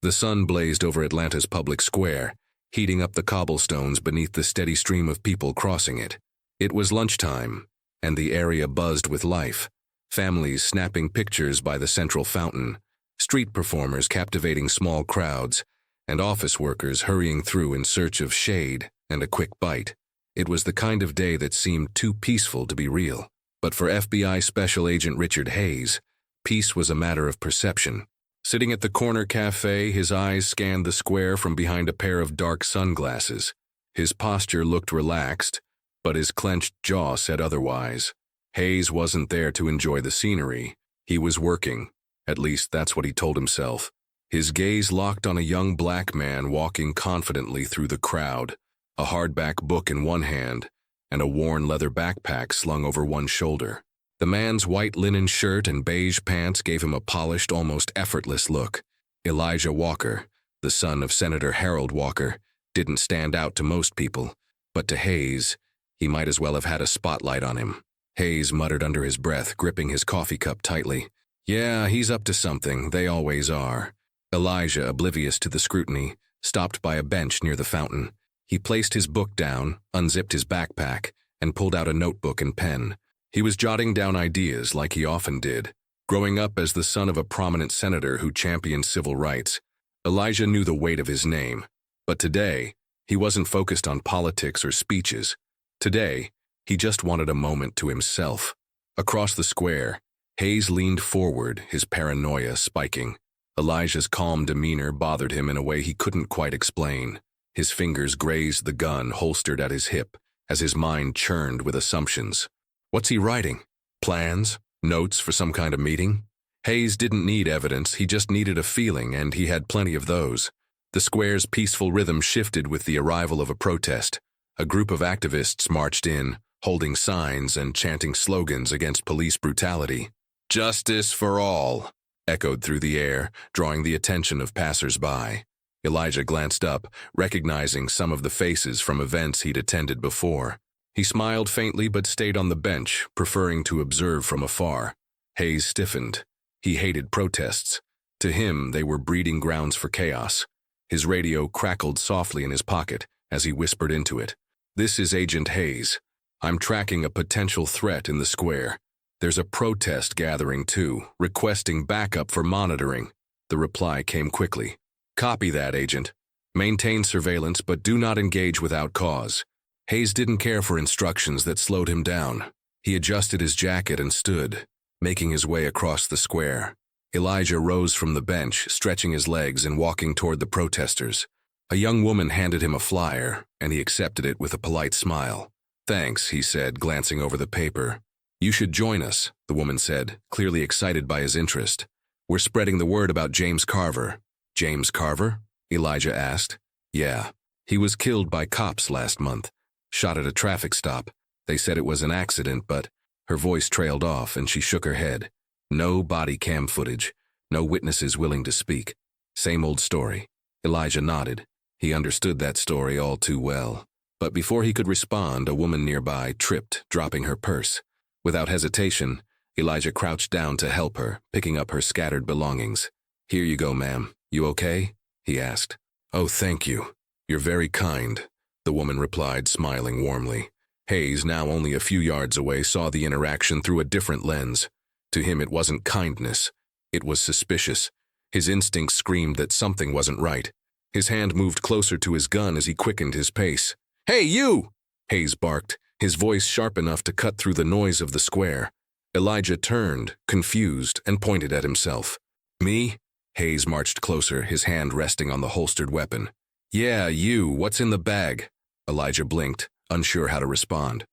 The sun blazed over Atlanta's public square, heating up the cobblestones beneath the steady stream of people crossing it. It was lunchtime, and the area buzzed with life. Families snapping pictures by the central fountain, street performers captivating small crowds, and office workers hurrying through in search of shade and a quick bite. It was the kind of day that seemed too peaceful to be real. But for FBI Special Agent Richard Hayes, peace was a matter of perception. Sitting at the corner cafe, his eyes scanned the square from behind a pair of dark sunglasses. His posture looked relaxed, but his clenched jaw said otherwise. Hayes wasn't there to enjoy the scenery. He was working. At least that's what he told himself. His gaze locked on a young black man walking confidently through the crowd, a hardback book in one hand and a worn leather backpack slung over one shoulder. The man's white linen shirt and beige pants gave him a polished, almost effortless look. Elijah Walker, the son of Senator Harold Walker, didn't stand out to most people, but to Hayes, he might as well have had a spotlight on him. Hayes muttered under his breath, gripping his coffee cup tightly. Yeah, he's up to something, they always are. Elijah, oblivious to the scrutiny, stopped by a bench near the fountain. He placed his book down, unzipped his backpack, and pulled out a notebook and pen. He was jotting down ideas like he often did. Growing up as the son of a prominent senator who championed civil rights, Elijah knew the weight of his name. But today, he wasn't focused on politics or speeches. Today, he just wanted a moment to himself. Across the square, Hayes leaned forward, his paranoia spiking. Elijah's calm demeanor bothered him in a way he couldn't quite explain. His fingers grazed the gun holstered at his hip as his mind churned with assumptions. What's he writing? Plans? Notes for some kind of meeting? Hayes didn't need evidence, he just needed a feeling, and he had plenty of those. The square's peaceful rhythm shifted with the arrival of a protest. A group of activists marched in, holding signs and chanting slogans against police brutality. Justice for all, echoed through the air, drawing the attention of passers-by. Elijah glanced up, recognizing some of the faces from events he'd attended before. He smiled faintly but stayed on the bench, preferring to observe from afar. Hayes stiffened. He hated protests. To him, they were breeding grounds for chaos. His radio crackled softly in his pocket as he whispered into it. This is Agent Hayes. I'm tracking a potential threat in the square. There's a protest gathering too, requesting backup for monitoring. The reply came quickly. Copy that, Agent. Maintain surveillance, but do not engage without cause. Hayes didn't care for instructions that slowed him down. He adjusted his jacket and stood, making his way across the square. Elijah rose from the bench, stretching his legs and walking toward the protesters. A young woman handed him a flyer, and he accepted it with a polite smile. Thanks, he said, glancing over the paper. You should join us, the woman said, clearly excited by his interest. We're spreading the word about James Carver. James Carver? Elijah asked. Yeah. He was killed by cops last month. Shot at a traffic stop. They said it was an accident, but her voice trailed off and she shook her head. No body cam footage. No witnesses willing to speak. Same old story. Elijah nodded. He understood that story all too well. But before he could respond, a woman nearby tripped, dropping her purse. Without hesitation, Elijah crouched down to help her, picking up her scattered belongings. Here you go, ma'am. You okay? He asked. Oh, thank you. You're very kind, the woman replied, smiling warmly. Hayes, now only a few yards away, saw the interaction through a different lens. To him, it wasn't kindness. It was suspicious. His instincts screamed that something wasn't right. His hand moved closer to his gun as he quickened his pace. Hey, you! Hayes barked, his voice sharp enough to cut through the noise of the square. Elijah turned, confused, and pointed at himself. Me? Hayes marched closer, his hand resting on the holstered weapon. Yeah, you. What's in the bag? Elijah blinked, unsure how to respond.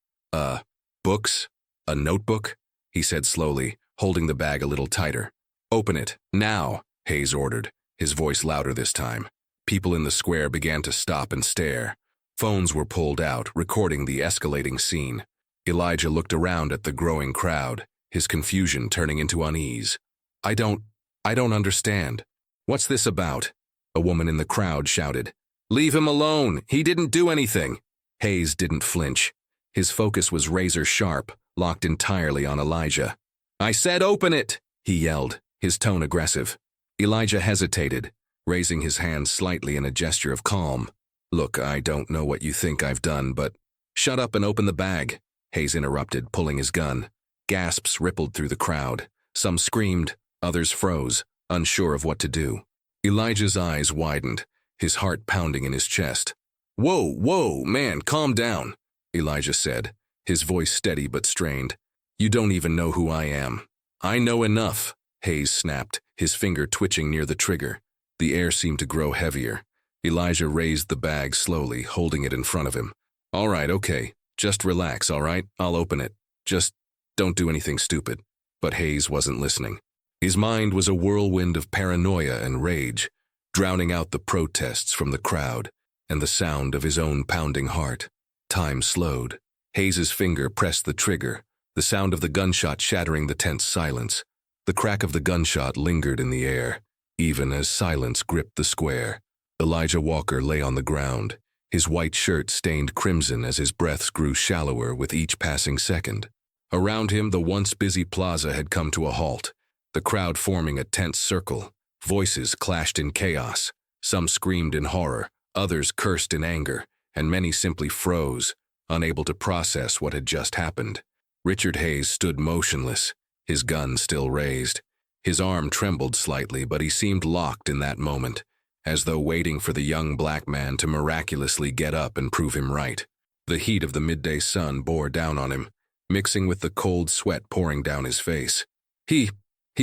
Books? A notebook? He said slowly, holding the bag a little tighter. Open it, now, Hayes ordered, his voice louder this time. People in the square began to stop and stare. Phones were pulled out, recording the escalating scene. Elijah looked around at the growing crowd, his confusion turning into unease. I don't understand. What's this about? A woman in the crowd shouted. Leave him alone. He didn't do anything. Hayes didn't flinch. His focus was razor sharp, locked entirely on Elijah. I said open it, he yelled, his tone aggressive. Elijah hesitated. raising his hand slightly in a gesture of calm. "Look, I don't know what you think I've done, but—" "Shut up and open the bag," Hayes interrupted, pulling his gun. Gasps rippled through the crowd. Some screamed, others froze, unsure of what to do. Elijah's eyes widened, his heart pounding in his chest. Whoa, man, calm down," Elijah said, his voice steady but strained. "You don't even know who I am." "I know enough," Hayes snapped, his finger twitching near the trigger. The air seemed to grow heavier. Elijah raised the bag slowly, holding it in front of him. "All right, okay. Just relax, all right? I'll open it. Just don't do anything stupid." But Hayes wasn't listening. His mind was a whirlwind of paranoia and rage, drowning out the protests from the crowd and the sound of his own pounding heart. Time slowed. Hayes's finger pressed the trigger, the sound of the gunshot shattering the tense silence. The crack of the gunshot lingered in the air, even as silence gripped the square. Elijah Walker lay on the ground, his white shirt stained crimson as his breaths grew shallower with each passing second. Around him, the once busy plaza had come to a halt, the crowd forming a tense circle. Voices clashed in chaos. Some screamed in horror, others cursed in anger, and many simply froze, unable to process what had just happened. Richard Hayes stood motionless, his gun still raised. His arm trembled slightly, but he seemed locked in that moment, as though waiting for the young black man to miraculously get up and prove him right. The heat of the midday sun bore down on him, mixing with the cold sweat pouring down his face. He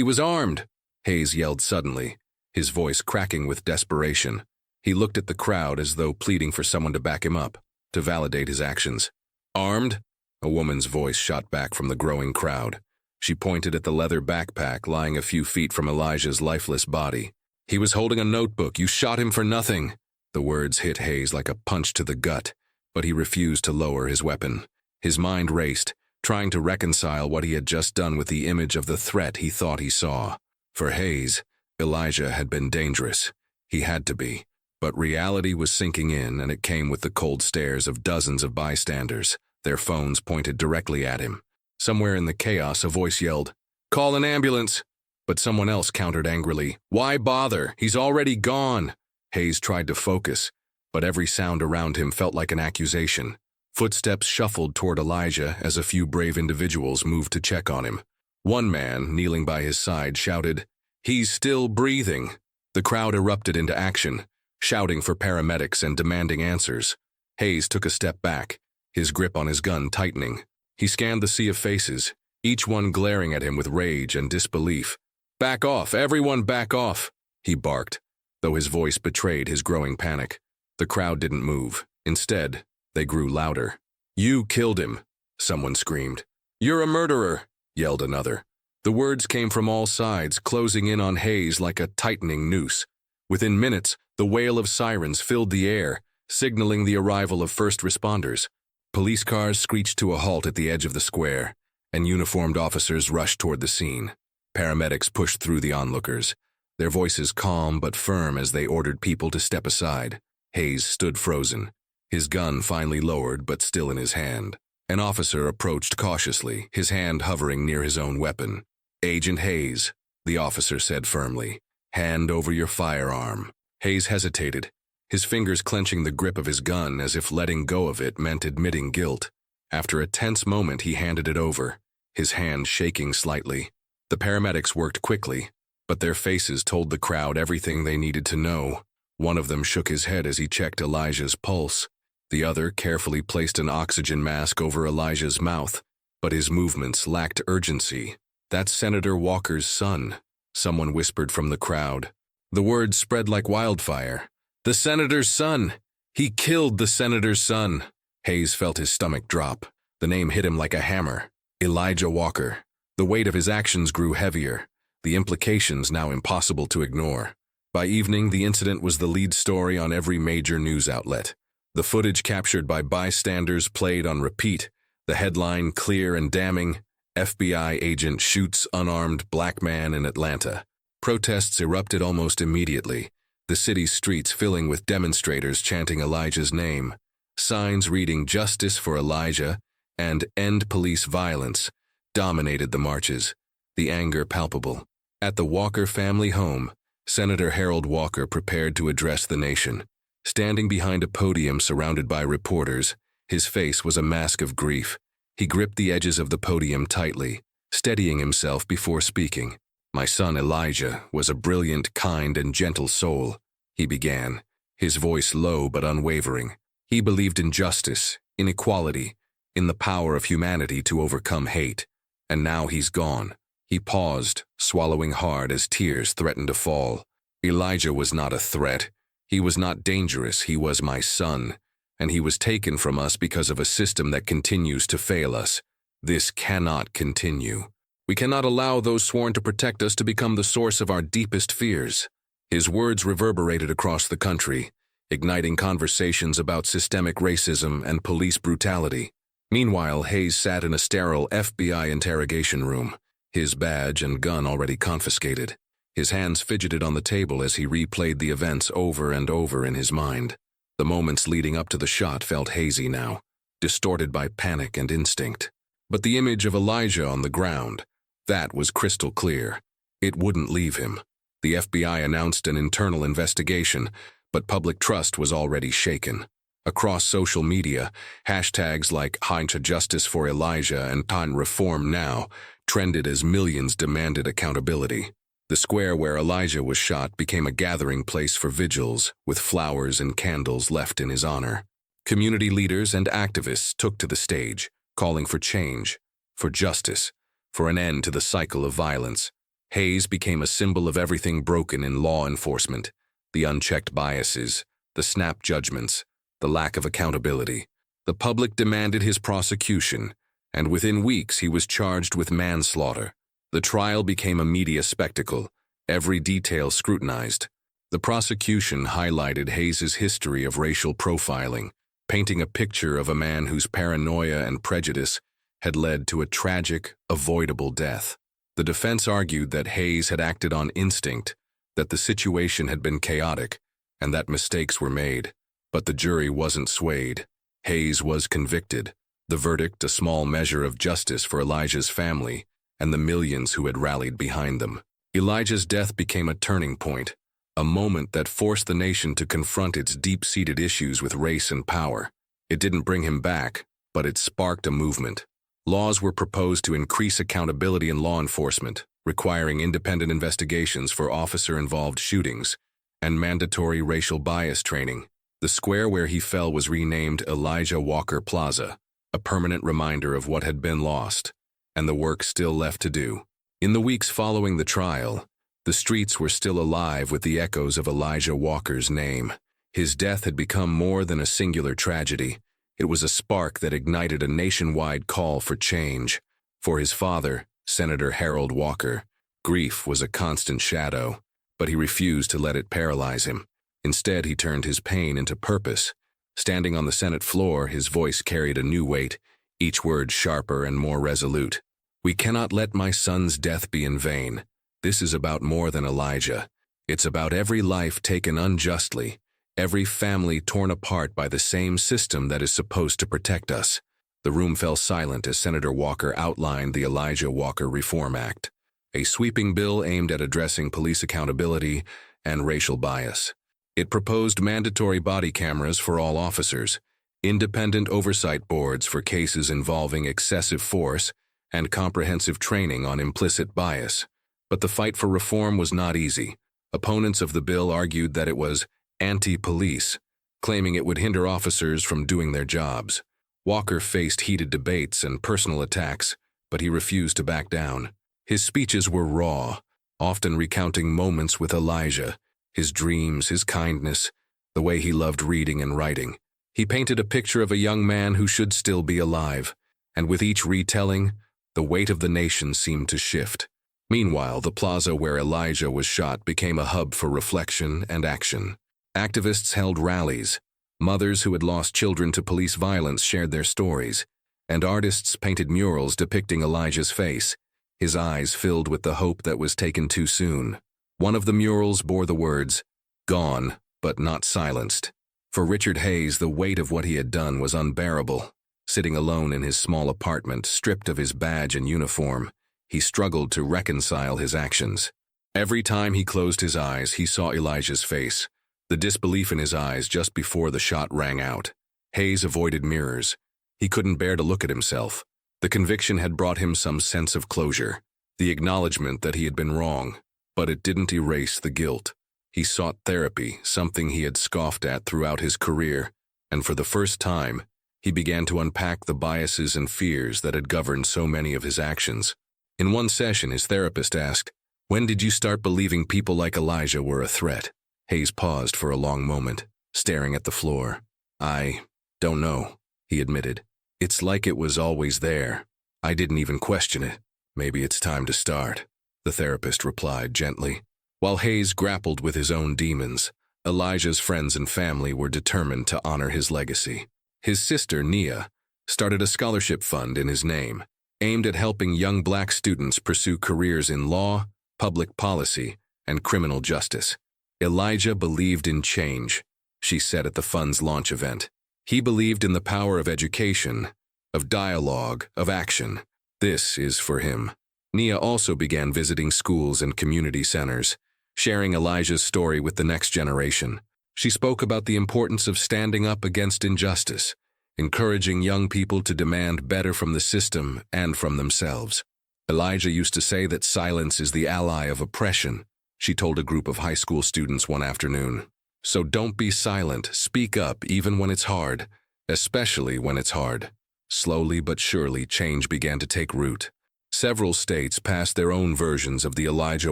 was armed," Hayes yelled suddenly, his voice cracking with desperation. He looked at the crowd as though pleading for someone to back him up, to validate his actions. "Armed?" A woman's voice shot back from the growing crowd. She pointed at the leather backpack lying a few feet from Elijah's lifeless body. "He was holding a notebook. You shot him for nothing." The words hit Hayes like a punch to the gut, but he refused to lower his weapon. His mind raced, trying to reconcile what he had just done with the image of the threat he thought he saw. For Hayes, Elijah had been dangerous. He had to be. But reality was sinking in, and it came with the cold stares of dozens of bystanders, their phones pointed directly at him. Somewhere in the chaos, a voice yelled, "Call an ambulance!" But someone else countered angrily, "Why bother? He's already gone!" Hayes tried to focus, but every sound around him felt like an accusation. Footsteps shuffled toward Elijah as a few brave individuals moved to check on him. One man, kneeling by his side, shouted, "He's still breathing!" The crowd erupted into action, shouting for paramedics and demanding answers. Hayes took a step back, his grip on his gun tightening. He scanned the sea of faces, each one glaring at him with rage and disbelief. "Back off, everyone back off," he barked, though his voice betrayed his growing panic. The crowd didn't move. Instead, they grew louder. "You killed him," someone screamed. "You're a murderer," yelled another. The words came from all sides, closing in on Hayes like a tightening noose. Within minutes, the wail of sirens filled the air, signaling the arrival of first responders. Police cars screeched to a halt at the edge of the square, and uniformed officers rushed toward the scene. Paramedics pushed through the onlookers, their voices calm but firm as they ordered people to step aside. Hayes stood frozen, his gun finally lowered but still in his hand. An officer approached cautiously, his hand hovering near his own weapon. "Agent Hayes," the officer said firmly, "hand over your firearm." Hayes hesitated, his fingers clenching the grip of his gun as if letting go of it meant admitting guilt. After a tense moment, he handed it over, his hand shaking slightly. The paramedics worked quickly, but their faces told the crowd everything they needed to know. One of them shook his head as he checked Elijah's pulse. The other carefully placed an oxygen mask over Elijah's mouth, but his movements lacked urgency. "That's Senator Walker's son," someone whispered from the crowd. The word spread like wildfire. "The senator's son! He killed the senator's son!" Hayes felt his stomach drop. The name hit him like a hammer. Elijah Walker. The weight of his actions grew heavier, the implications now impossible to ignore. By evening, the incident was the lead story on every major news outlet. The footage captured by bystanders played on repeat, the headline clear and damning, "FBI agent shoots unarmed black man in Atlanta." Protests erupted almost immediately, the city's streets filling with demonstrators chanting Elijah's name. Signs reading "Justice for Elijah" and "End Police Violence" dominated the marches, the anger palpable. At the Walker family home, Senator Harold Walker prepared to address the nation. Standing behind a podium surrounded by reporters, his face was a mask of grief. He gripped the edges of the podium tightly, steadying himself before speaking. "My son Elijah was a brilliant, kind, and gentle soul," he began, his voice low but unwavering. "He believed in justice, in equality, in the power of humanity to overcome hate. And now he's gone." He paused, swallowing hard as tears threatened to fall. "Elijah was not a threat. He was not dangerous. He was my son, and he was taken from us because of a system that continues to fail us. This cannot continue. We cannot allow those sworn to protect us to become the source of our deepest fears." His words reverberated across the country, igniting conversations about systemic racism and police brutality. Meanwhile, Hayes sat in a sterile FBI interrogation room, his badge and gun already confiscated. His hands fidgeted on the table as he replayed the events over and over in his mind. The moments leading up to the shot felt hazy now, distorted by panic and instinct. But the image of Elijah on the ground, that was crystal clear. It wouldn't leave him. The FBI announced an internal investigation, but public trust was already shaken. Across social media, hashtags like #Justice for Elijah and #Reform Now trended as millions demanded accountability. The square where Elijah was shot became a gathering place for vigils, with flowers and candles left in his honor. Community leaders and activists took to the stage, calling for change, for justice, for an end to the cycle of violence. Hayes became a symbol of everything broken in law enforcement: the unchecked biases, the snap judgments, the lack of accountability. The public demanded his prosecution, and within weeks he was charged with manslaughter. The trial became a media spectacle, every detail scrutinized. The prosecution highlighted Hayes's history of racial profiling, painting a picture of a man whose paranoia and prejudice had led to a tragic, avoidable death. The defense argued that Hayes had acted on instinct, that the situation had been chaotic, and that mistakes were made. But the jury wasn't swayed. Hayes was convicted. The verdict, a small measure of justice for Elijah's family and the millions who had rallied behind them. Elijah's death became a turning point, a moment that forced the nation to confront its deep-seated issues with race and power. It didn't bring him back, but it sparked a movement. Laws were proposed to increase accountability in law enforcement, requiring independent investigations for officer-involved shootings and mandatory racial bias training. The square where he fell was renamed Elijah Walker Plaza, a permanent reminder of what had been lost, and the work still left to do. In the weeks following the trial, the streets were still alive with the echoes of Elijah Walker's name. His death had become more than a singular tragedy. It was a spark that ignited a nationwide call for change. For his father, Senator Harold Walker, grief was a constant shadow, but he refused to let it paralyze him. Instead, he turned his pain into purpose. Standing on the Senate floor, his voice carried a new weight, each word sharper and more resolute. "We cannot let my son's death be in vain. This is about more than Elijah. It's about every life taken unjustly, every family torn apart by the same system that is supposed to protect us." The room fell silent as Senator Walker outlined the Elijah Walker Reform Act, a sweeping bill aimed at addressing police accountability and racial bias. It proposed mandatory body cameras for all officers, independent oversight boards for cases involving excessive force, and comprehensive training on implicit bias. But the fight for reform was not easy. Opponents of the bill argued that it was anti-police, claiming it would hinder officers from doing their jobs. Walker faced heated debates and personal attacks, but he refused to back down. His speeches were raw, often recounting moments with Elijah, his dreams, his kindness, the way he loved reading and writing. He painted a picture of a young man who should still be alive, and with each retelling, the weight of the nation seemed to shift. Meanwhile, the plaza where Elijah was shot became a hub for reflection and action. Activists held rallies. Mothers who had lost children to police violence shared their stories, and artists painted murals depicting Elijah's face, his eyes filled with the hope that was taken too soon. One of the murals bore the words, "Gone, but not silenced." For Richard Hayes, the weight of what he had done was unbearable. Sitting alone in his small apartment, stripped of his badge and uniform, he struggled to reconcile his actions. Every time he closed his eyes, he saw Elijah's face, the disbelief in his eyes just before the shot rang out. Hayes avoided mirrors. He couldn't bear to look at himself. The conviction had brought him some sense of closure, the acknowledgement that he had been wrong, but it didn't erase the guilt. He sought therapy, something he had scoffed at throughout his career, and for the first time, he began to unpack the biases and fears that had governed so many of his actions. In one session, his therapist asked, "When did you start believing people like Elijah were a threat?" Hayes paused for a long moment, staring at the floor. "I don't know," he admitted. "It's like it was always there. I didn't even question it. Maybe it's time to start," the therapist replied gently. While Hayes grappled with his own demons, Elijah's friends and family were determined to honor his legacy. His sister, Nia, started a scholarship fund in his name, aimed at helping young black students pursue careers in law, public policy, and criminal justice. Elijah believed in change, she said at the fund's launch event. He believed in the power of education, of dialogue, of action. This is for him. Nia also began visiting schools and community centers, sharing Elijah's story with the next generation. She spoke about the importance of standing up against injustice, encouraging young people to demand better from the system and from themselves. Elijah used to say that silence is the ally of oppression, she told a group of high school students one afternoon. So don't be silent, speak up even when it's hard, especially when it's hard. Slowly but surely, change began to take root. Several states passed their own versions of the Elijah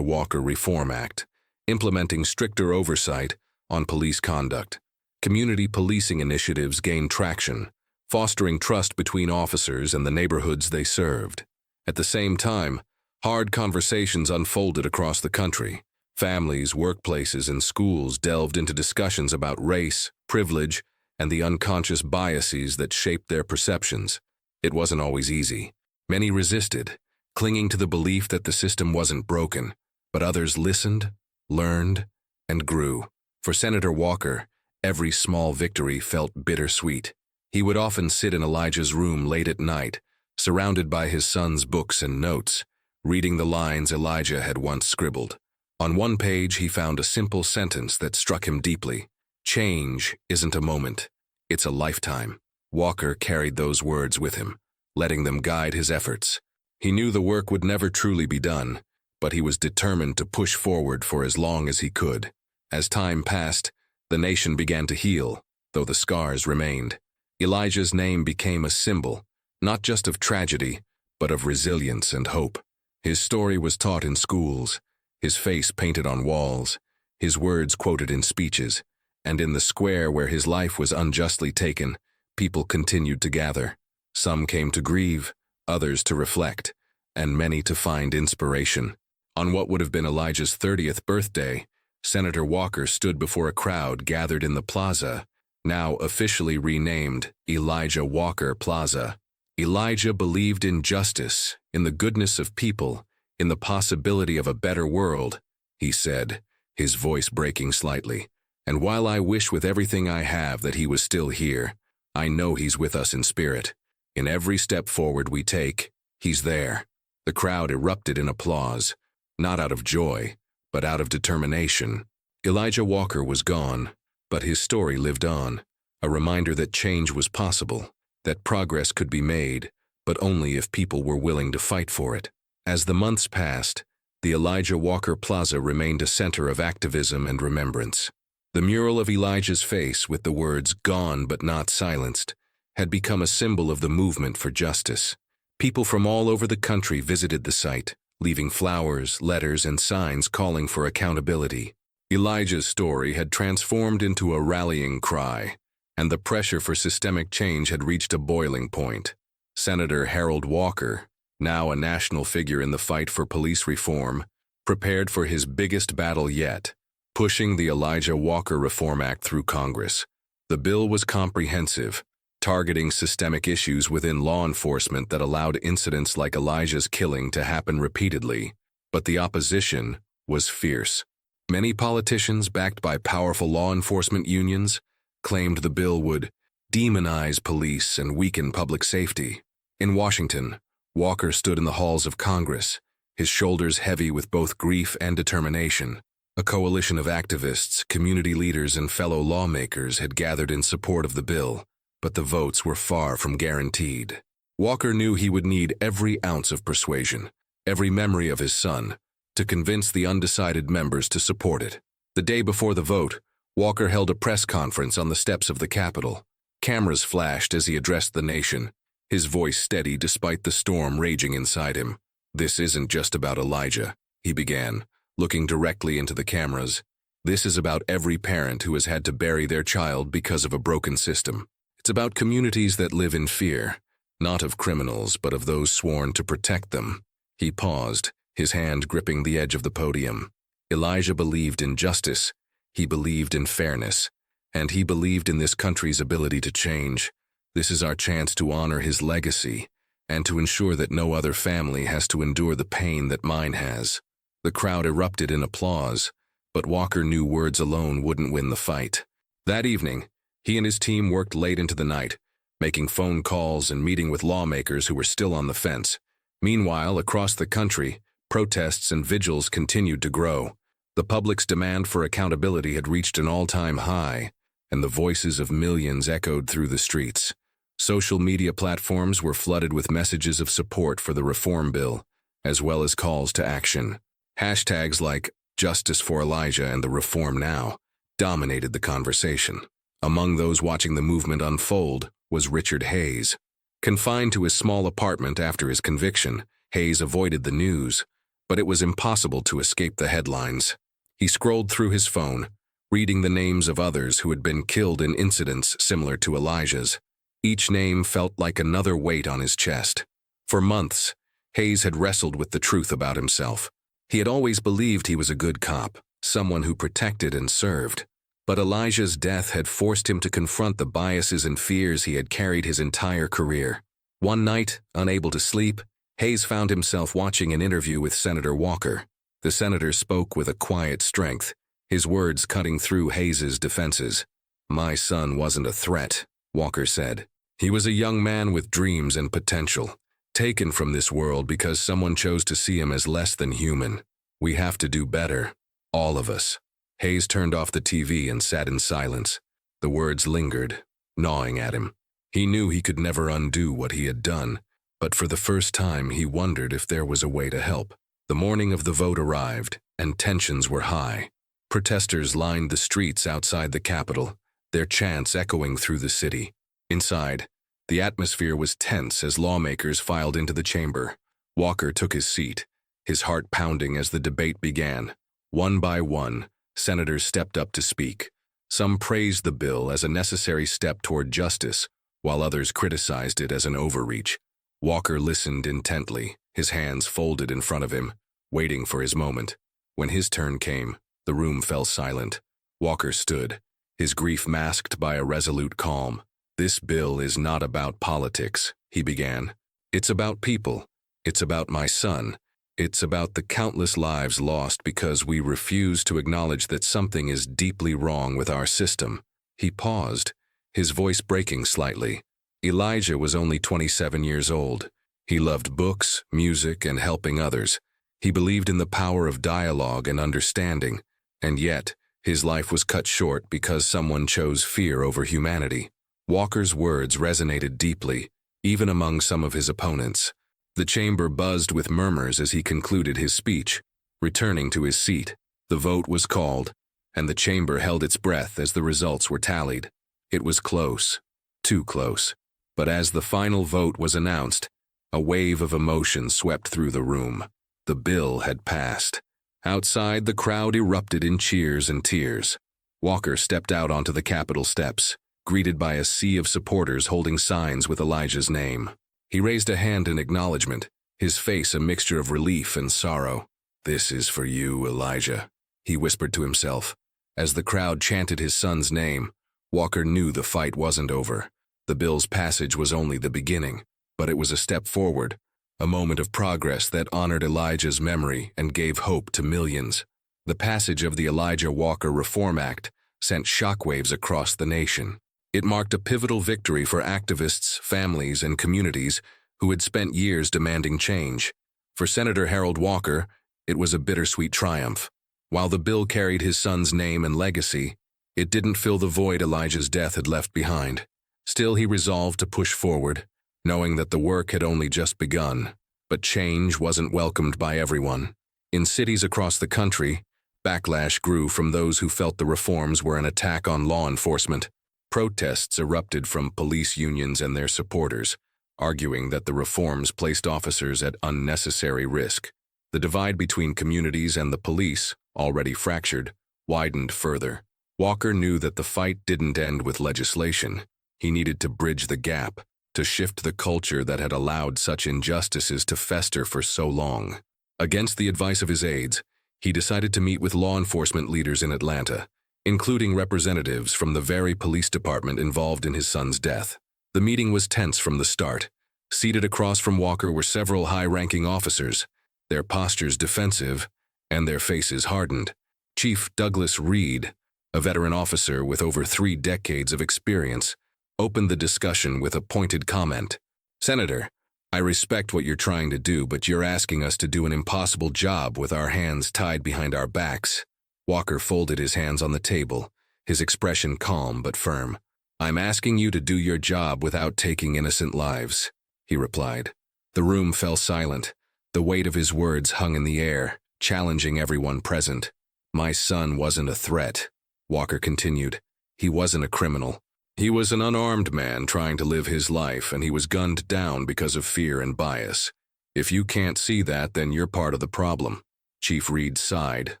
Walker Reform Act, implementing stricter oversight on police conduct. Community policing initiatives gained traction, fostering trust between officers and the neighborhoods they served. At the same time, hard conversations unfolded across the country. Families, workplaces, and schools delved into discussions about race, privilege, and the unconscious biases that shaped their perceptions. It wasn't always easy. Many resisted, clinging to the belief that the system wasn't broken, but others listened, learned, and grew. For Senator Walker, every small victory felt bittersweet. He would often sit in Elijah's room late at night, surrounded by his son's books and notes, reading the lines Elijah had once scribbled. On one page, he found a simple sentence that struck him deeply. "Change isn't a moment, it's a lifetime." Walker carried those words with him, letting them guide his efforts. He knew the work would never truly be done, but he was determined to push forward for as long as he could. As time passed, the nation began to heal, though the scars remained. Elijah's name became a symbol, not just of tragedy, but of resilience and hope. His story was taught in schools, his face painted on walls, his words quoted in speeches, and in the square where his life was unjustly taken, people continued to gather. Some came to grieve, others to reflect, and many to find inspiration. On what would have been Elijah's 30th birthday, Senator Walker stood before a crowd gathered in the plaza, now officially renamed Elijah Walker Plaza. Elijah believed in justice, in the goodness of people, in the possibility of a better world, he said, his voice breaking slightly. And while I wish with everything I have that he was still here, I know he's with us in spirit. In every step forward we take, he's there. The crowd erupted in applause, not out of joy, but out of determination. Elijah Walker was gone, but his story lived on, a reminder that change was possible, that progress could be made, but only if people were willing to fight for it. As the months passed, the Elijah Walker Plaza remained a center of activism and remembrance. The mural of Elijah's face with the words "Gone but not silenced" had become a symbol of the movement for justice. People from all over the country visited the site, leaving flowers, letters, and signs calling for accountability. Elijah's story had transformed into a rallying cry, and the pressure for systemic change had reached a boiling point. Senator Harold Walker, now a national figure in the fight for police reform, prepared for his biggest battle yet, pushing the Elijah Walker Reform Act through Congress. The bill was comprehensive, targeting systemic issues within law enforcement that allowed incidents like Elijah's killing to happen repeatedly, but the opposition was fierce. Many politicians, backed by powerful law enforcement unions, claimed the bill would demonize police and weaken public safety. In Washington, Walker stood in the halls of Congress, his shoulders heavy with both grief and determination. A coalition of activists, community leaders, and fellow lawmakers had gathered in support of the bill, but the votes were far from guaranteed. Walker knew he would need every ounce of persuasion, every memory of his son, to convince the undecided members to support it. The day before the vote, Walker held a press conference on the steps of the Capitol. Cameras flashed as he addressed the nation, his voice steady despite the storm raging inside him. "This isn't just about Elijah," he began, looking directly into the cameras. "This is about every parent who has had to bury their child because of a broken system. It's about communities that live in fear, not of criminals, but of those sworn to protect them." He paused, his hand gripping the edge of the podium. Elijah believed in justice, he believed in fairness, and he believed in this country's ability to change. This is our chance to honor his legacy, and to ensure that no other family has to endure the pain that mine has. The crowd erupted in applause, but Walker knew words alone wouldn't win the fight. That evening, he and his team worked late into the night, making phone calls and meeting with lawmakers who were still on the fence. Meanwhile, across the country, protests and vigils continued to grow. The public's demand for accountability had reached an all-time high, and the voices of millions echoed through the streets. Social media platforms were flooded with messages of support for the reform bill, as well as calls to action. Hashtags like "Justice for Elijah" and "The Reform Now" dominated the conversation. Among those watching the movement unfold was Richard Hayes. Confined to his small apartment after his conviction, Hayes avoided the news, but it was impossible to escape the headlines. He scrolled through his phone, reading the names of others who had been killed in incidents similar to Elijah's. Each name felt like another weight on his chest. For months, Hayes had wrestled with the truth about himself. He had always believed he was a good cop, someone who protected and served. But Elijah's death had forced him to confront the biases and fears he had carried his entire career. One night, unable to sleep, Hayes found himself watching an interview with Senator Walker. The senator spoke with a quiet strength, his words cutting through Hayes's defenses. "My son wasn't a threat," Walker said. "He was a young man with dreams and potential, taken from this world because someone chose to see him as less than human. We have to do better, all of us." Hayes turned off the TV and sat in silence. The words lingered, gnawing at him. He knew he could never undo what he had done, but for the first time he wondered if there was a way to help. The morning of the vote arrived, and tensions were high. Protesters lined the streets outside the Capitol, their chants echoing through the city. Inside, the atmosphere was tense as lawmakers filed into the chamber. Walker took his seat, his heart pounding as the debate began. One by one, senators stepped up to speak. Some praised the bill as a necessary step toward justice, while others criticized it as an overreach. Walker listened intently, his hands folded in front of him, waiting for his moment. When his turn came, the room fell silent. Walker stood, his grief masked by a resolute calm. "This bill is not about politics," he began. "It's about people. It's about my son. It's about the countless lives lost because we refuse to acknowledge that something is deeply wrong with our system." He paused, his voice breaking slightly. Elijah was only 27 years old. He loved books, music, and helping others. He believed in the power of dialogue and understanding, and yet, his life was cut short because someone chose fear over humanity. Walker's words resonated deeply, even among some of his opponents. The chamber buzzed with murmurs as he concluded his speech. Returning to his seat, the vote was called, and the chamber held its breath as the results were tallied. It was close, too close. But as the final vote was announced, a wave of emotion swept through the room. The bill had passed. Outside, the crowd erupted in cheers and tears. Walker stepped out onto the Capitol steps, greeted by a sea of supporters holding signs with Elijah's name. He raised a hand in acknowledgement, his face a mixture of relief and sorrow. "This is for you, Elijah," he whispered to himself. As the crowd chanted his son's name, Walker knew the fight wasn't over. The bill's passage was only the beginning, but it was a step forward, a moment of progress that honored Elijah's memory and gave hope to millions. The passage of the Elijah Walker Reform Act sent shockwaves across the nation. It marked a pivotal victory for activists, families, and communities who had spent years demanding change. For Senator Harold Walker, it was a bittersweet triumph. While the bill carried his son's name and legacy, it didn't fill the void Elijah's death had left behind. Still, he resolved to push forward, knowing that the work had only just begun. But change wasn't welcomed by everyone. In cities across the country, backlash grew from those who felt the reforms were an attack on law enforcement. Protests erupted from police unions and their supporters, arguing that the reforms placed officers at unnecessary risk. The divide between communities and the police, already fractured, widened further. Walker knew that the fight didn't end with legislation. He needed to bridge the gap, to shift the culture that had allowed such injustices to fester for so long. Against the advice of his aides, he decided to meet with law enforcement leaders in Atlanta, including representatives from the very police department involved in his son's death. The meeting was tense from the start. Seated across from Walker were several high-ranking officers, their postures defensive and their faces hardened. Chief Douglas Reed, a veteran officer with over 3 decades of experience, opened the discussion with a pointed comment. "Senator, I respect what you're trying to do, but you're asking us to do an impossible job with our hands tied behind our backs." Walker folded his hands on the table, his expression calm but firm. "I'm asking you to do your job without taking innocent lives," he replied. The room fell silent. The weight of his words hung in the air, challenging everyone present. "My son wasn't a threat," Walker continued. "He wasn't a criminal. He was an unarmed man trying to live his life, and he was gunned down because of fear and bias. If you can't see that, then you're part of the problem." Chief Reed sighed,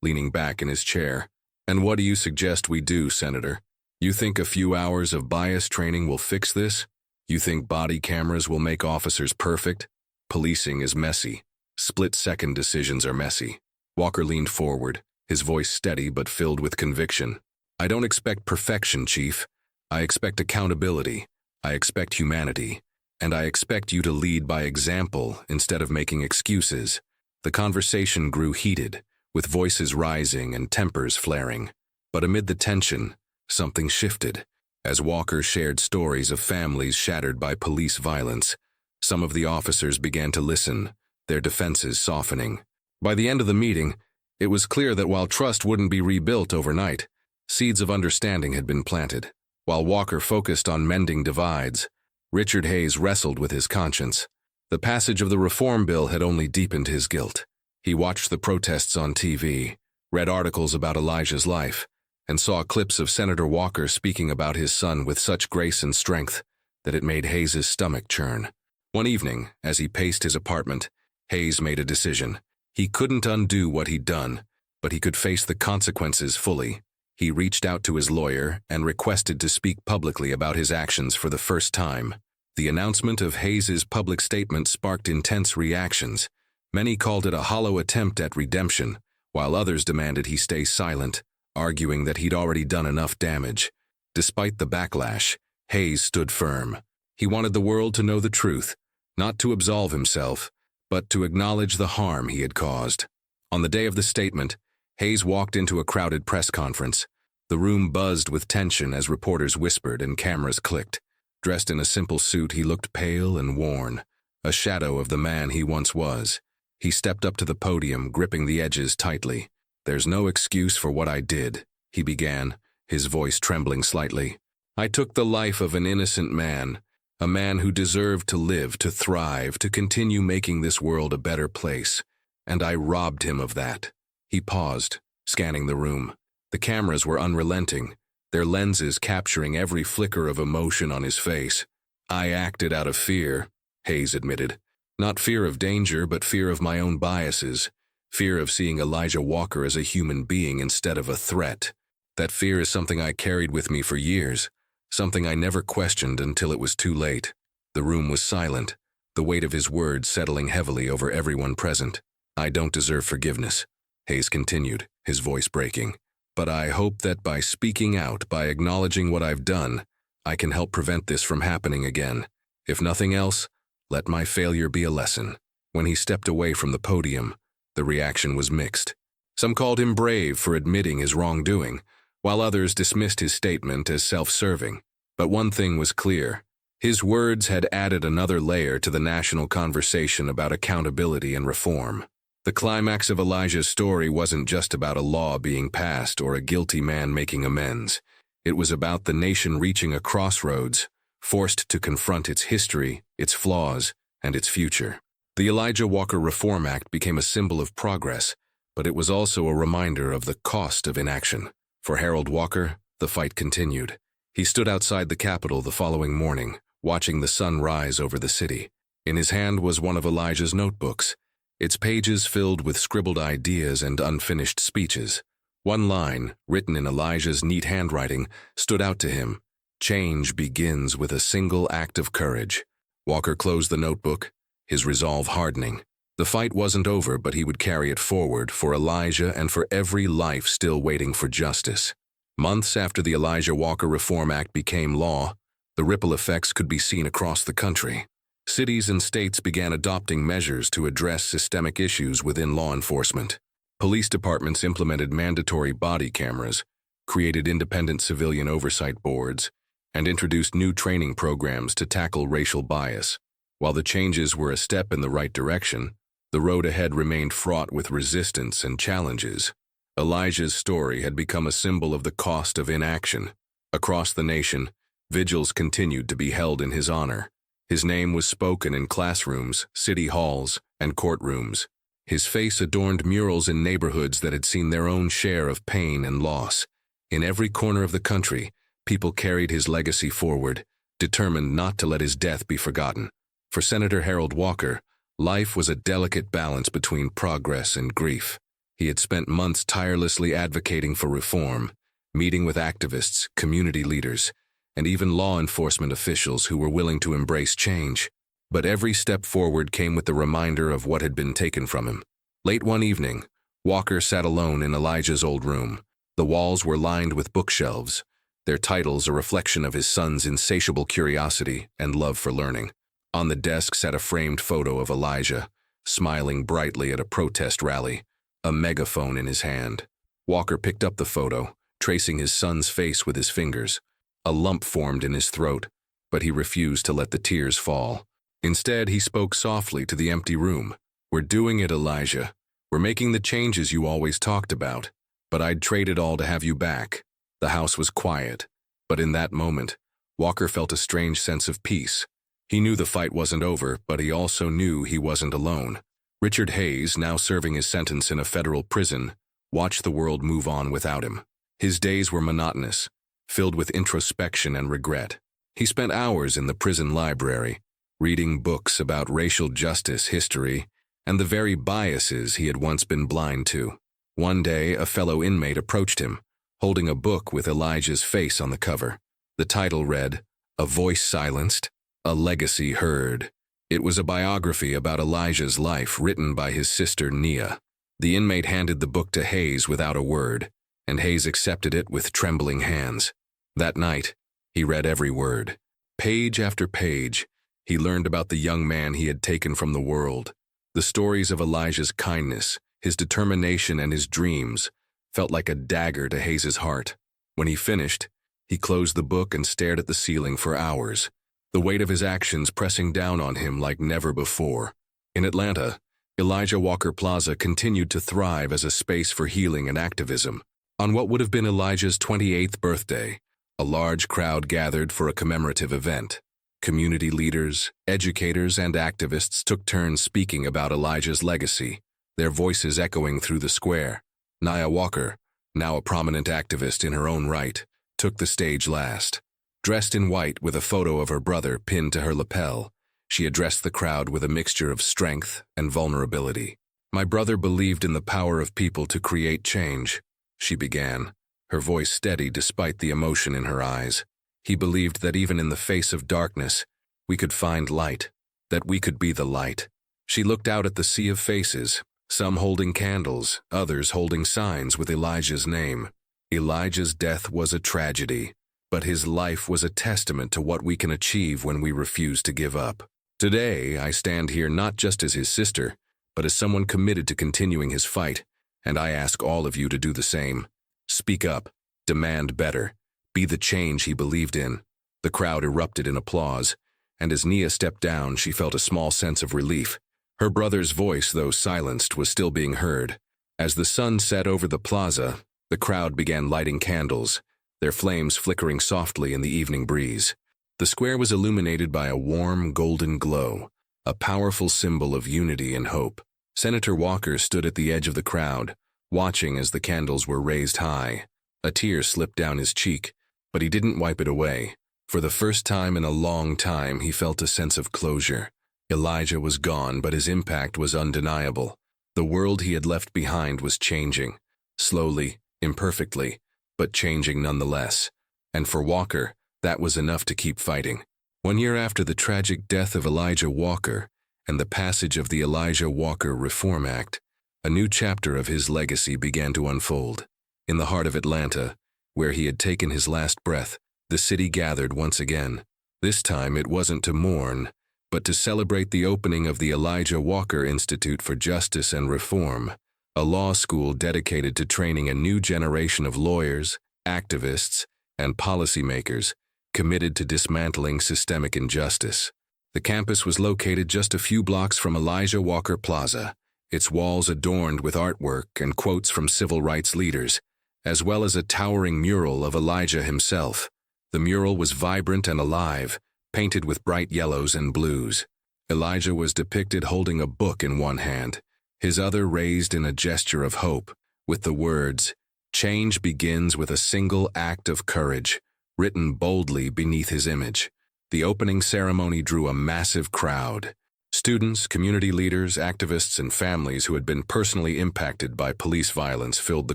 leaning back in his chair. "And what do you suggest we do, Senator? You think a few hours of bias training will fix this? You think body cameras will make officers perfect? Policing is messy. Split-second decisions are messy." Walker leaned forward, his voice steady but filled with conviction. "I don't expect perfection, Chief. I expect accountability. I expect humanity. And I expect you to lead by example instead of making excuses." The conversation grew heated, with voices rising and tempers flaring. But amid the tension, something shifted. As Walker shared stories of families shattered by police violence, some of the officers began to listen, their defenses softening. By the end of the meeting, it was clear that while trust wouldn't be rebuilt overnight, seeds of understanding had been planted. While Walker focused on mending divides, Richard Hayes wrestled with his conscience. The passage of the reform bill had only deepened his guilt. He watched the protests on TV, read articles about Elijah's life, and saw clips of Senator Walker speaking about his son with such grace and strength that it made Hayes' stomach churn. One evening, as he paced his apartment, Hayes made a decision. He couldn't undo what he'd done, but he could face the consequences fully. He reached out to his lawyer and requested to speak publicly about his actions for the first time. The announcement of Hayes' public statement sparked intense reactions. Many called it a hollow attempt at redemption, while others demanded he stay silent, arguing that he'd already done enough damage. Despite the backlash, Hayes stood firm. He wanted the world to know the truth, not to absolve himself, but to acknowledge the harm he had caused. On the day of the statement, Hayes walked into a crowded press conference. The room buzzed with tension as reporters whispered and cameras clicked. Dressed in a simple suit, he looked pale and worn, a shadow of the man he once was. He stepped up to the podium, gripping the edges tightly. "There's no excuse for what I did," he began, his voice trembling slightly. "I took the life of an innocent man, a man who deserved to live, to thrive, to continue making this world a better place, and I robbed him of that." He paused, scanning the room. The cameras were unrelenting, their lenses capturing every flicker of emotion on his face. "I acted out of fear," Hayes admitted. "Not fear of danger, but fear of my own biases. Fear of seeing Elijah Walker as a human being instead of a threat. That fear is something I carried with me for years, something I never questioned until it was too late." The room was silent, the weight of his words settling heavily over everyone present. "I don't deserve forgiveness," Hayes continued, his voice breaking. "But I hope that by speaking out, by acknowledging what I've done, I can help prevent this from happening again. If nothing else, let my failure be a lesson." When he stepped away from the podium, the reaction was mixed. Some called him brave for admitting his wrongdoing, while others dismissed his statement as self-serving. But one thing was clear: His words had added another layer to the national conversation about accountability and reform. The climax of Elijah's story wasn't just about a law being passed or a guilty man making amends. It was about the nation reaching a crossroads, forced to confront its history, its flaws, and its future. The Elijah Walker Reform Act became a symbol of progress, but it was also a reminder of the cost of inaction. For Harold Walker, the fight continued. He stood outside the Capitol the following morning, watching the sun rise over the city. In his hand was one of Elijah's notebooks, its pages filled with scribbled ideas and unfinished speeches. One line, written in Elijah's neat handwriting, stood out to him. Change begins with a single act of courage. Walker closed the notebook, his resolve hardening. The fight wasn't over, but he would carry it forward for Elijah and for every life still waiting for justice. Months after the Elijah Walker Reform Act became law, the ripple effects could be seen across the country. Cities and states began adopting measures to address systemic issues within law enforcement. Police departments implemented mandatory body cameras, created independent civilian oversight boards, and introduced new training programs to tackle racial bias. While the changes were a step in the right direction, the road ahead remained fraught with resistance and challenges. Elijah's story had become a symbol of the cost of inaction. Across the nation, vigils continued to be held in his honor. His name was spoken in classrooms, city halls, and courtrooms. His face adorned murals in neighborhoods that had seen their own share of pain and loss. In every corner of the country, people carried his legacy forward, determined not to let his death be forgotten. For Senator Harold Walker, life was a delicate balance between progress and grief. He had spent months tirelessly advocating for reform, meeting with activists, community leaders, and even law enforcement officials who were willing to embrace change. But every step forward came with the reminder of what had been taken from him. Late one evening, Walker sat alone in Elijah's old room. The walls were lined with bookshelves, their titles a reflection of his son's insatiable curiosity and love for learning. On the desk sat a framed photo of Elijah, smiling brightly at a protest rally, a megaphone in his hand. Walker picked up the photo, tracing his son's face with his fingers. A lump formed in his throat, but he refused to let the tears fall. Instead, he spoke softly to the empty room. "We're doing it, Elijah. We're making the changes you always talked about, but I'd trade it all to have you back." The house was quiet, but in that moment, Walker felt a strange sense of peace. He knew the fight wasn't over, but he also knew he wasn't alone. Richard Hayes, now serving his sentence in a federal prison, watched the world move on without him. His days were monotonous, filled with introspection and regret. He spent hours in the prison library, reading books about racial justice history and the very biases he had once been blind to. One day, a fellow inmate approached him, holding a book with Elijah's face on the cover. The title read, "A Voice Silenced, a Legacy Heard." It was a biography about Elijah's life written by his sister Nia. The inmate handed the book to Hayes without a word, and Hayes accepted it with trembling hands. That night, he read every word. Page after page, he learned about the young man he had taken from the world. The stories of Elijah's kindness, his determination, and his dreams felt like a dagger to Hayes's heart. When he finished, he closed the book and stared at the ceiling for hours, the weight of his actions pressing down on him like never before. In Atlanta, Elijah Walker Plaza continued to thrive as a space for healing and activism. On what would have been Elijah's 28th birthday, a large crowd gathered for a commemorative event. Community leaders, educators, and activists took turns speaking about Elijah's legacy, their voices echoing through the square. Nia Walker, now a prominent activist in her own right, took the stage last. Dressed in white with a photo of her brother pinned to her lapel, she addressed the crowd with a mixture of strength and vulnerability. "My brother believed in the power of people to create change," she began, her voice steady despite the emotion in her eyes. "He believed that even in the face of darkness, we could find light, that we could be the light." She looked out at the sea of faces, some holding candles, others holding signs with Elijah's name. Elijah's death was a tragedy, but his life was a testament to what we can achieve when we refuse to give up. Today, I stand here not just as his sister, but as someone committed to continuing his fight, and I ask all of you to do the same. Speak up, demand better, be the change he believed in. The crowd erupted in applause, and as Nia stepped down, she felt a small sense of relief. Her brother's voice, though silenced, was still being heard. As the sun set over the plaza, the crowd began lighting candles, their flames flickering softly in the evening breeze. The square was illuminated by a warm, golden glow, a powerful symbol of unity and hope. Senator Walker stood at the edge of the crowd, watching as the candles were raised high. A tear slipped down his cheek, but he didn't wipe it away. For the first time in a long time, he felt a sense of closure. Elijah was gone, but his impact was undeniable. The world he had left behind was changing, slowly, imperfectly, but changing nonetheless. And for Walker, that was enough to keep fighting. 1 year after the tragic death of Elijah Walker and the passage of the Elijah Walker Reform Act, a new chapter of his legacy began to unfold. In the heart of Atlanta, where he had taken his last breath, the city gathered once again. This time it wasn't to mourn, but to celebrate the opening of the Elijah Walker Institute for Justice and Reform, a law school dedicated to training a new generation of lawyers, activists, and policymakers committed to dismantling systemic injustice. The campus was located just a few blocks from Elijah Walker Plaza, its walls adorned with artwork and quotes from civil rights leaders, as well as a towering mural of Elijah himself. The mural was vibrant and alive, painted with bright yellows and blues. Elijah was depicted holding a book in one hand, his other raised in a gesture of hope, with the words, "Change begins with a single act of courage," written boldly beneath his image. The opening ceremony drew a massive crowd. Students, community leaders, activists, and families who had been personally impacted by police violence filled the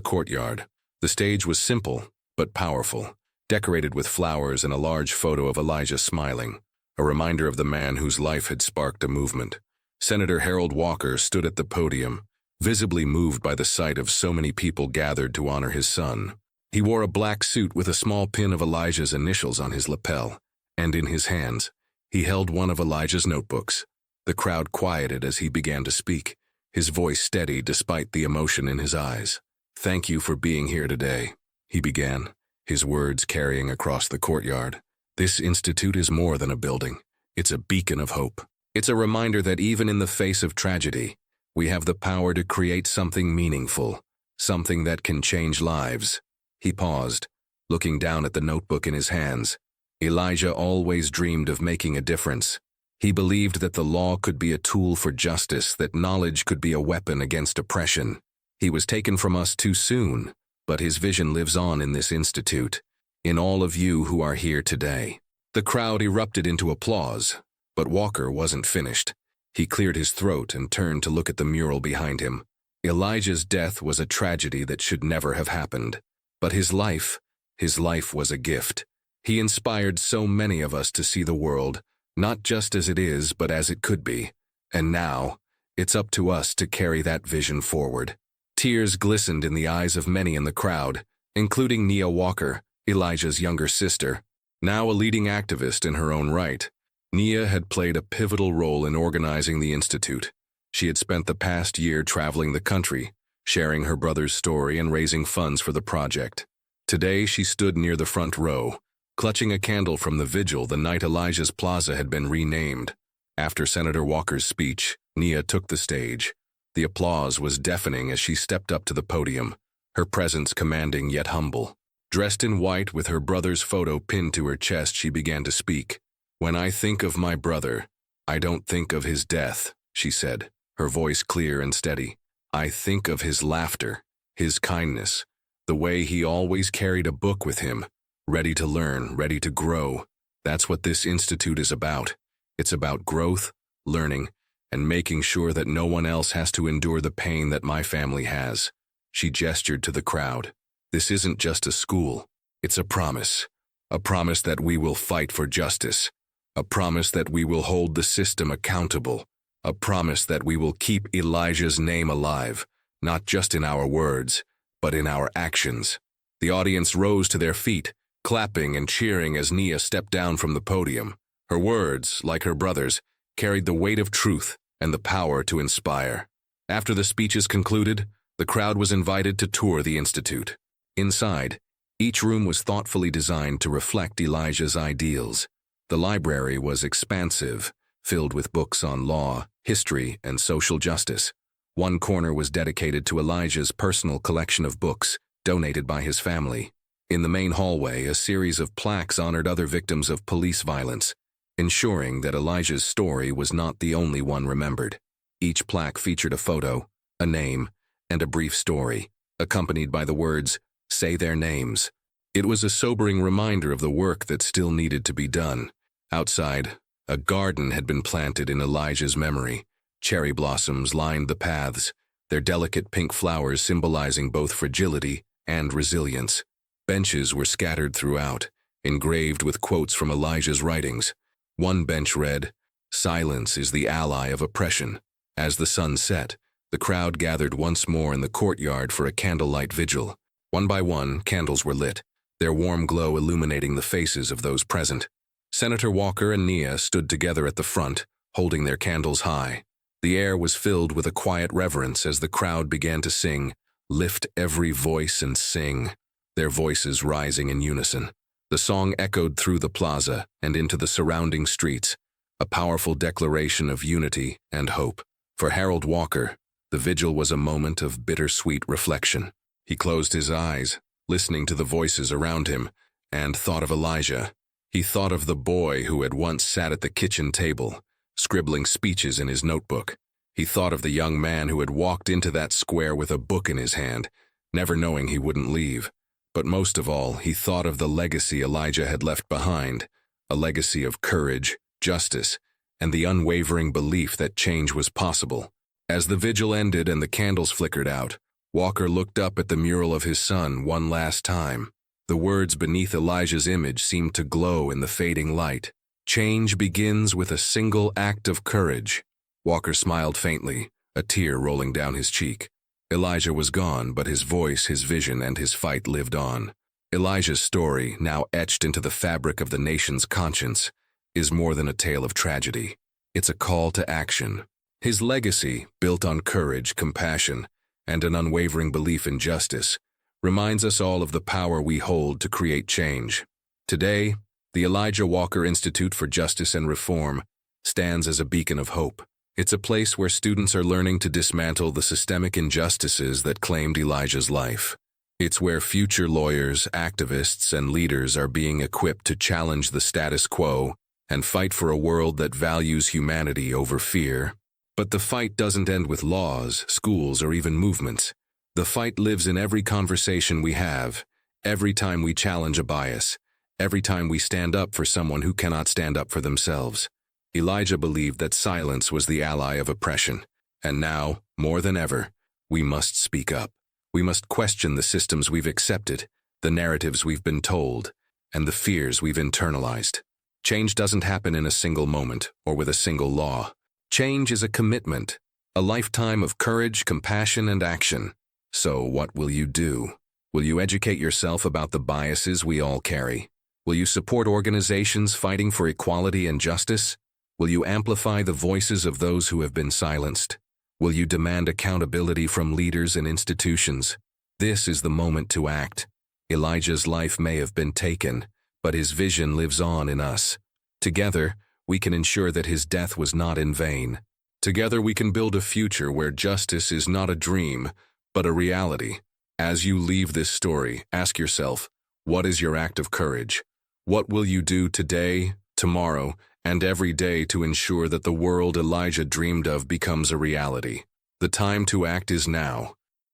courtyard. The stage was simple, but powerful, decorated with flowers and a large photo of Elijah smiling, a reminder of the man whose life had sparked a movement. Senator Harold Walker stood at the podium, visibly moved by the sight of so many people gathered to honor his son. He wore a black suit with a small pin of Elijah's initials on his lapel, and in his hands, he held one of Elijah's notebooks. The crowd quieted as he began to speak, his voice steady despite the emotion in his eyes. "Thank you for being here today," he began, his words carrying across the courtyard. "This institute is more than a building. It's a beacon of hope. It's a reminder that even in the face of tragedy, we have the power to create something meaningful, something that can change lives." He paused, looking down at the notebook in his hands. Elijah always dreamed of making a difference. He believed that the law could be a tool for justice, that knowledge could be a weapon against oppression. He was taken from us too soon, but his vision lives on in this institute, in all of you who are here today. The crowd erupted into applause, but Walker wasn't finished. He cleared his throat and turned to look at the mural behind him. Elijah's death was a tragedy that should never have happened. But his life was a gift. He inspired so many of us to see the world, not just as it is, but as it could be. And now, it's up to us to carry that vision forward. Tears glistened in the eyes of many in the crowd, including Nia Walker, Elijah's younger sister, now a leading activist in her own right. Nia had played a pivotal role in organizing the institute. She had spent the past year traveling the country, sharing her brother's story and raising funds for the project. Today, she stood near the front row, clutching a candle from the vigil the night Elijah's Plaza had been renamed. After Senator Walker's speech, Nia took the stage. The applause was deafening as she stepped up to the podium, her presence commanding yet humble. Dressed in white with her brother's photo pinned to her chest, she began to speak. "When I think of my brother, I don't think of his death," she said, her voice clear and steady. "I think of his laughter, his kindness, the way he always carried a book with him, ready to learn, ready to grow. That's what this institute is about. It's about growth, learning, and making sure that no one else has to endure the pain that my family has." She gestured to the crowd. "This isn't just a school. It's a promise that we will fight for justice, a promise that we will hold the system accountable, a promise that we will keep Elijah's name alive, not just in our words, but in our actions." The audience rose to their feet, clapping and cheering as Nia stepped down from the podium. Her words, like her brother's, carried the weight of truth and the power to inspire. After the speeches concluded, the crowd was invited to tour the institute. Inside, each room was thoughtfully designed to reflect Elijah's ideals. The library was expansive, filled with books on law, history, and social justice. One corner was dedicated to Elijah's personal collection of books, donated by his family. In the main hallway, a series of plaques honored other victims of police violence, ensuring that Elijah's story was not the only one remembered. Each plaque featured a photo, a name, and a brief story, accompanied by the words, "Say their names." It was a sobering reminder of the work that still needed to be done. Outside, a garden had been planted in Elijah's memory. Cherry blossoms lined the paths, their delicate pink flowers symbolizing both fragility and resilience. Benches were scattered throughout, engraved with quotes from Elijah's writings. One bench read, "Silence is the ally of oppression." As the sun set, the crowd gathered once more in the courtyard for a candlelight vigil. One by one, candles were lit, their warm glow illuminating the faces of those present. Senator Walker and Nia stood together at the front, holding their candles high. The air was filled with a quiet reverence as the crowd began to sing, "Lift every voice and sing," their voices rising in unison. The song echoed through the plaza and into the surrounding streets, a powerful declaration of unity and hope. For Harold Walker, the vigil was a moment of bittersweet reflection. He closed his eyes, listening to the voices around him, and thought of Elijah. He thought of the boy who had once sat at the kitchen table, scribbling speeches in his notebook. He thought of the young man who had walked into that square with a book in his hand, never knowing he wouldn't leave. But most of all, he thought of the legacy Elijah had left behind, a legacy of courage, justice, and the unwavering belief that change was possible. As the vigil ended and the candles flickered out, Walker looked up at the mural of his son one last time. The words beneath Elijah's image seemed to glow in the fading light. "Change begins with a single act of courage." Walker smiled faintly, a tear rolling down his cheek. Elijah was gone, but his voice, his vision, and his fight lived on. Elijah's story, now etched into the fabric of the nation's conscience, is more than a tale of tragedy. It's a call to action. His legacy, built on courage, compassion, and an unwavering belief in justice, reminds us all of the power we hold to create change. Today, the Elijah Walker Institute for Justice and Reform stands as a beacon of hope. It's a place where students are learning to dismantle the systemic injustices that claimed Elijah's life. It's where future lawyers, activists, and leaders are being equipped to challenge the status quo and fight for a world that values humanity over fear. But the fight doesn't end with laws, schools, or even movements. The fight lives in every conversation we have, every time we challenge a bias, every time we stand up for someone who cannot stand up for themselves. Elijah believed that silence was the ally of oppression, and now, more than ever, we must speak up. We must question the systems we've accepted, the narratives we've been told, and the fears we've internalized. Change doesn't happen in a single moment or with a single law. Change is a commitment, a lifetime of courage, compassion, and action. So what will you do? Will you educate yourself about the biases we all carry? Will you support organizations fighting for equality and justice? Will you amplify the voices of those who have been silenced? Will you demand accountability from leaders and institutions? This is the moment to act. Elijah's life may have been taken, but his vision lives on in us. Together, we can ensure that his death was not in vain. Together we can build a future where justice is not a dream, but a reality. As you leave this story, ask yourself, what is your act of courage? What will you do today, tomorrow, and every day to ensure that the world Elijah dreamed of becomes a reality? The time to act is now.